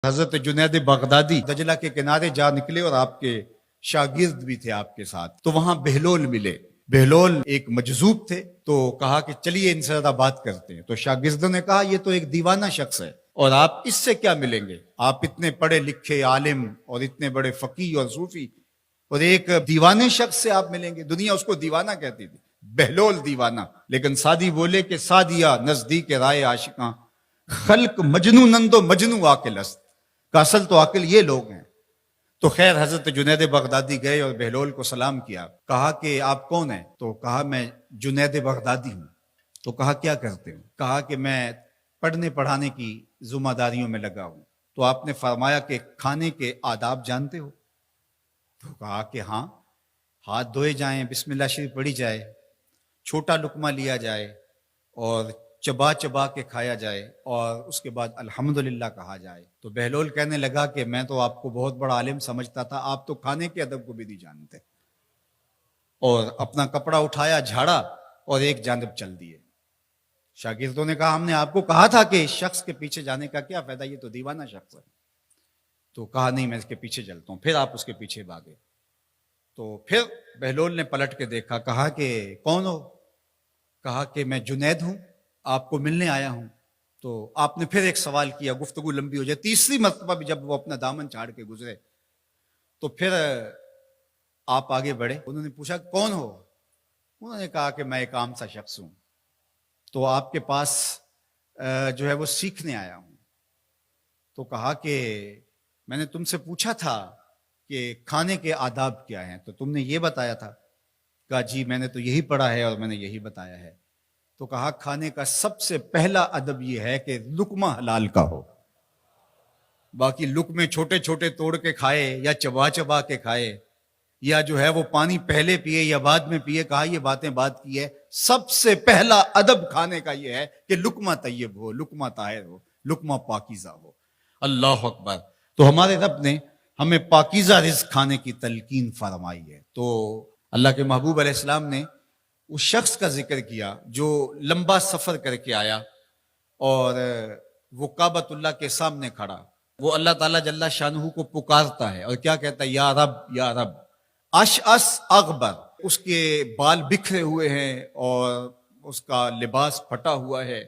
حضرت جنید بغدادی دجلہ کے کنارے جا نکلے اور آپ کے شاگرد بھی تھے آپ کے ساتھ، تو وہاں بہلول ملے۔ بہلول ایک مجذوب تھے، تو کہا کہ چلیے ان سے زیادہ بات کرتے ہیں۔ تو شاگردوں نے کہا یہ تو ایک دیوانہ شخص ہے اور آپ اس سے کیا ملیں گے، آپ اتنے پڑھے لکھے عالم اور اتنے بڑے فقیہ اور صوفی، اور ایک دیوانے شخص سے آپ ملیں گے۔ دنیا اس کو دیوانہ کہتی تھی، بہلول دیوانہ۔ لیکن سعدی بولے کہ سعدیہ نزدیک رائے عاشقاں، خلق مجنونند و مجنو عاقل است، کا اصل تو عاقل یہ لوگ ہیں۔ تو خیر حضرت جنید بغدادی گئے اور بہلول کو سلام کیا، کہا کہ آپ کون ہیں؟ تو کہا میں جنید بغدادی ہوں۔ تو کہا کیا کرتے ہو؟ کہا کہ میں پڑھنے پڑھانے کی ذمہ داریوں میں لگا ہوں۔ تو آپ نے فرمایا کہ کھانے کے آداب جانتے ہو؟ تو کہا کہ ہاں، ہاتھ دھوئے جائیں، بسم اللہ شریف پڑھی جائے، چھوٹا لقمہ لیا جائے اور چبا چبا کے کھایا جائے، اور اس کے بعد الحمدللہ کہا جائے۔ تو بہلول کہنے لگا کہ میں تو آپ کو بہت بڑا عالم سمجھتا تھا، آپ تو کھانے کے ادب کو بھی نہیں جانتے۔ اور اپنا کپڑا اٹھایا، جھاڑا اور ایک جانب چل دیے۔ شاگردوں نے کہا ہم نے آپ کو کہا تھا کہ اس شخص کے پیچھے جانے کا کیا فائدہ، یہ تو دیوانہ شخص ہے۔ تو کہا نہیں میں اس کے پیچھے چلتا ہوں۔ پھر آپ اس کے پیچھے بھاگے۔ تو پھر بہلول نے پلٹ کے دیکھا، کہا کہ کون ہو؟ کہا کہ میں جنید ہوں، آپ کو ملنے آیا ہوں۔ تو آپ نے پھر ایک سوال کیا، گفتگو لمبی ہو جائے۔ تیسری مرتبہ بھی جب وہ اپنا دامن چاڑ کے گزرے تو پھر آپ آگے بڑھے۔ انہوں نے پوچھا کون ہو؟ انہوں نے کہا کہ میں ایک عام سا شخص ہوں، تو آپ کے پاس جو ہے وہ سیکھنے آیا ہوں۔ تو کہا کہ میں نے تم سے پوچھا تھا کہ کھانے کے آداب کیا ہیں، تو تم نے یہ بتایا تھا۔ کہا جی میں نے تو یہی پڑھا ہے اور میں نے یہی بتایا ہے۔ تو کہا کھانے کا سب سے پہلا ادب یہ ہے کہ لقمہ حلال کا ہو، باقی لقمے چھوٹے چھوٹے توڑ کے کھائے یا چبا چبا کے کھائے یا جو ہے وہ پانی پہلے پیے یا بعد میں پیے، کہا یہ باتیں بات کی ہے۔ سب سے پہلا ادب کھانے کا یہ ہے کہ لقمہ طیب ہو، لقمہ طاہر ہو، لقمہ پاکیزہ ہو۔ اللہ اکبر۔ تو ہمارے رب نے ہمیں پاکیزہ رزق کھانے کی تلقین فرمائی ہے۔ تو اللہ کے محبوب علیہ السلام نے اس شخص کا ذکر کیا جو لمبا سفر کر کے آیا اور وہ کعبۃ اللہ کے سامنے کھڑا، وہ اللہ تعالیٰ جل شانہ کو پکارتا ہے اور کیا کہتا ہے، یا رب یا رب۔ اشعث اغبر، اس کے بال بکھرے ہوئے ہیں اور اس کا لباس پھٹا ہوا ہے،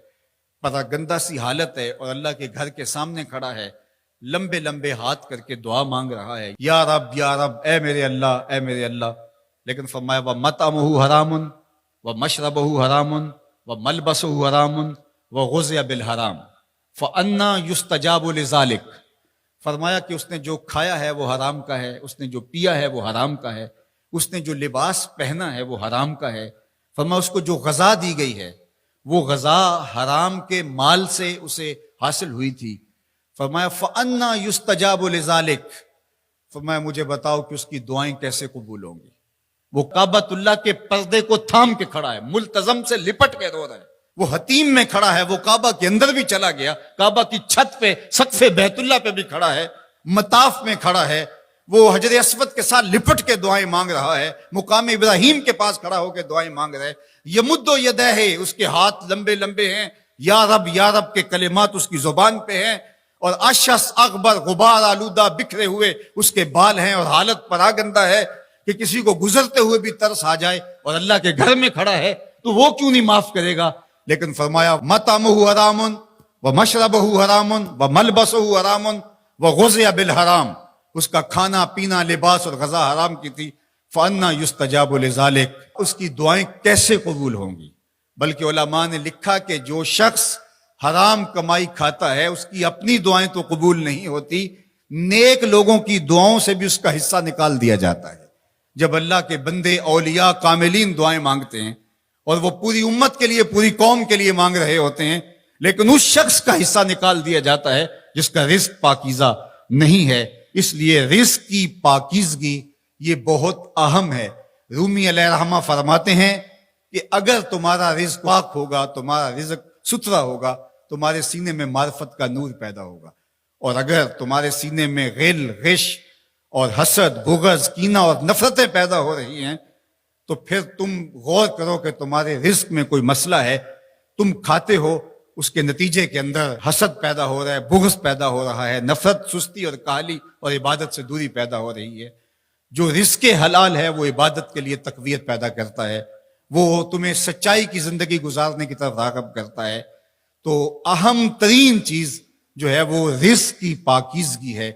پراگندہ سی حالت ہے، اور اللہ کے گھر کے سامنے کھڑا ہے، لمبے لمبے ہاتھ کر کے دعا مانگ رہا ہے، یا رب اے میرے اللہ، اے میرے اللہ۔ لیکن فرمایا وَمَطْعَمُهُ حَرَامٌ وَمَشْرَبُهُ حَرَامٌ وَمَلْبَسُهُ حَرَامٌ وَغُذِّيَ بِالْحَرَامِ فَأَنَّىٰ يُسْتَجَابُ لِذَٰلِكَ۔ فرمایا کہ اس نے جو کھایا ہے وہ حرام کا ہے، اس نے جو پیا ہے وہ حرام کا ہے، اس نے جو لباس پہنا ہے وہ حرام کا ہے۔ فرمایا اس کو جو غذا دی گئی ہے وہ غذا حرام کے مال سے اسے حاصل ہوئی تھی۔ فرمایا فَأَنَّىٰ يُسْتَجَابُ لِذَٰلِكَ۔ فرمایا مجھے بتاؤ کہ اس کی دعائیں کیسے قبول ہوں گی۔ وہ کعبۃ اللہ کے پردے کو تھام کے کھڑا ہے، ملتزم سے لپٹ کے رو رہا ہے، وہ حتیم میں کھڑا ہے، وہ کعبہ کے اندر بھی چلا گیا، کعبہ کی چھت پہ سقف بیت اللہ پہ بھی کھڑا ہے، مطاف میں کھڑا ہے، وہ حجر اسود کے ساتھ لپٹ کے دعائیں مانگ رہا ہے، مقام ابراہیم کے پاس کھڑا ہو کے دعائیں مانگ رہا ہے۔ یمد یدہ، اس کے ہاتھ لمبے لمبے ہیں، یا رب کے کلمات اس کی زبان پہ ہیں، اور اشعث اغبر، غبار آلودہ بکھرے ہوئے اس کے بال ہیں، اور حالت پراگندہ ہے کہ کسی کو گزرتے ہوئے بھی ترس آ جائے، اور اللہ کے گھر میں کھڑا ہے تو وہ کیوں نہیں معاف کرے گا۔ لیکن فرمایا مطعمہ حرام ومشربہ حرام وملبسہ حرام وغذی بالحرام، اس کا کھانا پینا لباس اور غذا حرام کی تھی۔ فأنیٰ یستجاب لذالک، اس کی دعائیں کیسے قبول ہوں گی؟ بلکہ علماء نے لکھا کہ جو شخص حرام کمائی کھاتا ہے اس کی اپنی دعائیں تو قبول نہیں ہوتی، نیک لوگوں کی دعاؤں سے بھی اس کا حصہ نکال دیا جاتا ہے۔ جب اللہ کے بندے اولیاء کاملین دعائیں مانگتے ہیں اور وہ پوری امت کے لیے، پوری قوم کے لیے مانگ رہے ہوتے ہیں، لیکن اس شخص کا حصہ نکال دیا جاتا ہے جس کا رزق پاکیزہ نہیں ہے۔ اس لیے رزق کی پاکیزگی یہ بہت اہم ہے۔ رومی علیہ الرحمہ فرماتے ہیں کہ اگر تمہارا رزق پاک ہوگا، تمہارا رزق ستھرا ہوگا، تمہارے سینے میں معرفت کا نور پیدا ہوگا، اور اگر تمہارے سینے میں غل، غش اور حسد، بغض، کینہ اور نفرتیں پیدا ہو رہی ہیں تو پھر تم غور کرو کہ تمہارے رزق میں کوئی مسئلہ ہے۔ تم کھاتے ہو اس کے نتیجے کے اندر حسد پیدا ہو رہا ہے، بغض پیدا ہو رہا ہے، نفرت، سستی اور کاہلی اور عبادت سے دوری پیدا ہو رہی ہے۔ جو رزق حلال ہے وہ عبادت کے لیے تقویت پیدا کرتا ہے، وہ تمہیں سچائی کی زندگی گزارنے کی طرف راغب کرتا ہے۔ تو اہم ترین چیز جو ہے وہ رزق کی پاکیزگی ہے،